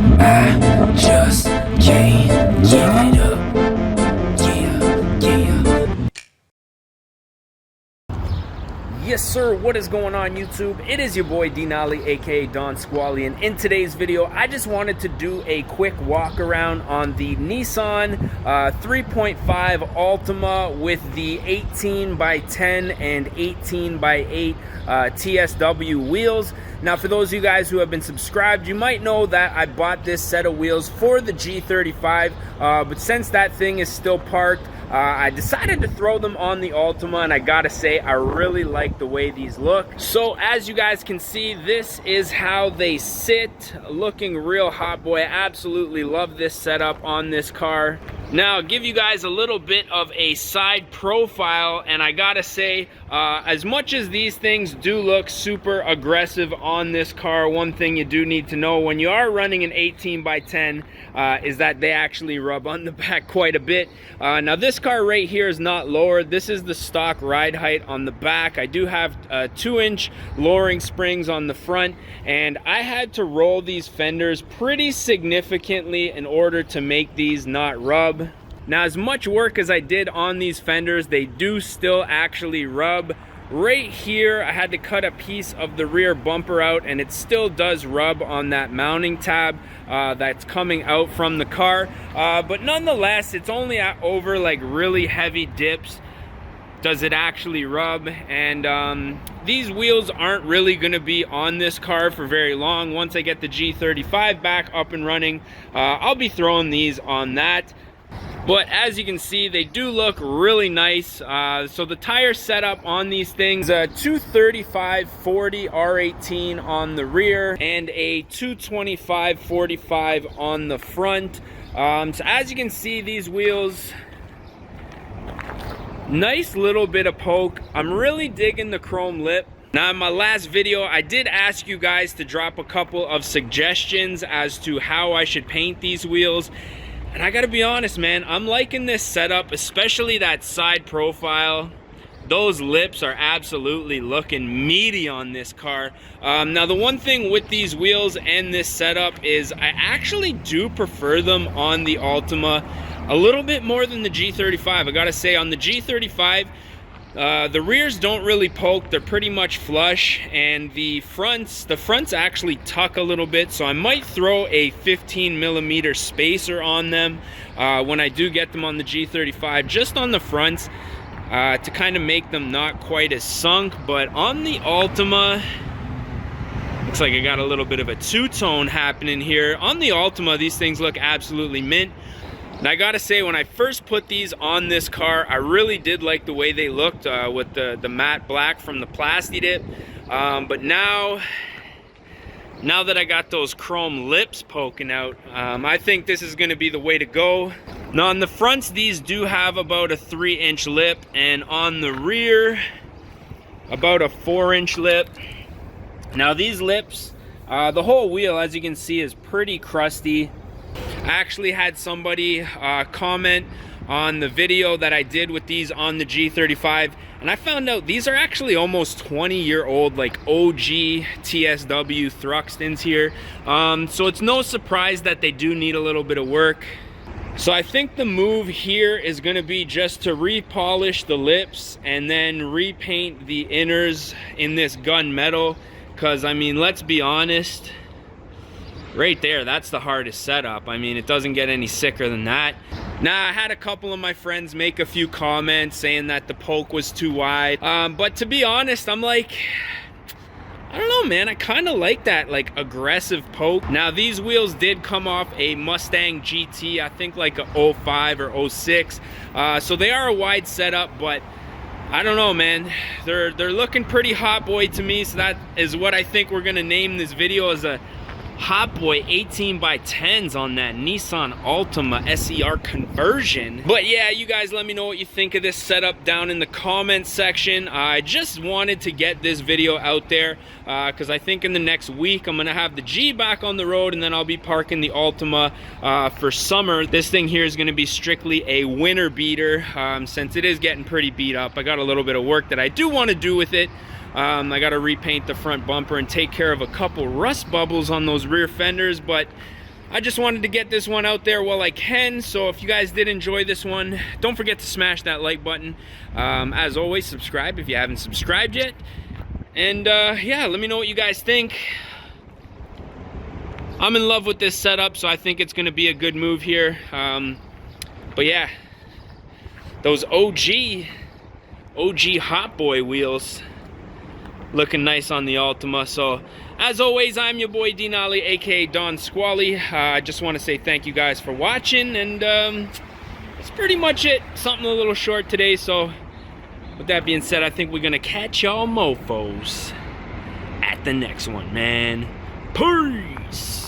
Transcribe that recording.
I just can't give it up. Yeah, yeah. Yes sir, what is going on YouTube? It is your boy Denali, aka Don Squally, and in today's video I just wanted to do a quick walk around on the Nissan 3.5 Altima with the 18x10 and 18x8 TSW wheels. Now for those of you guys who have been subscribed, you might know that I bought this set of wheels for the G35, but since that thing is still parked, I decided to throw them on the Altima, and I gotta say I really like the way these look. So as you guys can see, this is how they sit, looking real hot boy. I absolutely love this setup on this car. Now I'll give you guys a little bit of a side profile, and I gotta say, as much as these things do look super aggressive on this car, one thing you do need to know when you are running an 18x10 is that they actually rub on the back quite a bit. Now this car right here is not lowered. This is the stock ride height on the back. I do have 2-inch lowering springs on the front, and I had to roll these fenders pretty significantly in order to make these not rub. Now as much work as I did on these fenders, they do still actually rub. Right here I had to cut a piece of the rear bumper out, and it still does rub on that mounting tab that's coming out from the car, but nonetheless it's only at over like really heavy dips does it actually rub. And these wheels aren't really going to be on this car for very long. Once I get the G35 back up and running, I'll be throwing these on that. But as you can see, they do look really nice. So the tire setup on these things, 235/40 R18 on the rear and a 225/45 on the front. So as you can see, these wheels, nice little bit of poke. I'm really digging the chrome lip. Now in my last video, I did ask you guys to drop a couple of suggestions as to how I should paint these wheels. And I gotta be honest, man, I'm liking this setup, especially that side profile. Those lips are absolutely looking meaty on this car. Now the one thing with these wheels and this setup is I actually do prefer them on the Altima a little bit more than the G35. I gotta say, on the G35, the rears don't really poke, they're pretty much flush, and the fronts actually tuck a little bit, so I might throw a 15mm spacer on them when I do get them on the G35, just on the fronts, to kind of make them not quite as sunk. But on the Altima, looks like I got a little bit of a two-tone happening here. On the Altima, these things look absolutely mint. And I gotta say, when I first put these on this car, I really did like the way they looked with the matte black from the Plasti Dip. But now that I got those chrome lips poking out, I think this is gonna be the way to go. Now on the fronts, these do have about a 3-inch lip, and on the rear, about a 4-inch lip. Now these lips, the whole wheel, as you can see, is pretty crusty. I actually had somebody comment on the video that I did with these on the G35, and I found out these are actually almost 20-year-old, like OG TSW Thruxtons here. So it's no surprise that they do need a little bit of work. So I think the move here is going to be just to repolish the lips and then repaint the inners in this gunmetal, because I mean, let's be honest, right there, that's the hardest setup. I mean, it doesn't get any sicker than that. Now, I had a couple of my friends make a few comments saying that the poke was too wide. But to be honest, I'm like, I don't know, man. I kind of like that, like, aggressive poke. Now, these wheels did come off a Mustang GT, I think like a 05 or 06. So they are a wide setup, but I don't know, man. They're looking pretty hot boy to me. So that is what I think we're gonna name this video, as a hot boy 18x10s on that Nissan Altima SER conversion. But yeah, you guys let me know what you think of this setup down in the comments section. I just wanted to get this video out there because I think in the next week I'm gonna have the G back on the road, and then I'll be parking the Altima for summer. This thing here is gonna be strictly a winter beater since it is getting pretty beat up. I got a little bit of work that I do want to do with it. I got to repaint the front bumper and take care of a couple rust bubbles on those rear fenders, but I just wanted to get this one out there while I can. So if you guys did enjoy this one, don't forget to smash that like button. As always, subscribe if you haven't subscribed yet. And yeah, let me know what you guys think. I'm in love with this setup, so I think it's going to be a good move here. But yeah, those OG Hot Boy wheels looking nice on the Altima. So as always, I'm your boy Denali, aka Don Squally. I just want to say thank you guys for watching, and that's pretty much it. Something a little short today, so with that being said, I think we're gonna catch y'all mofos at the next one, man. Peace.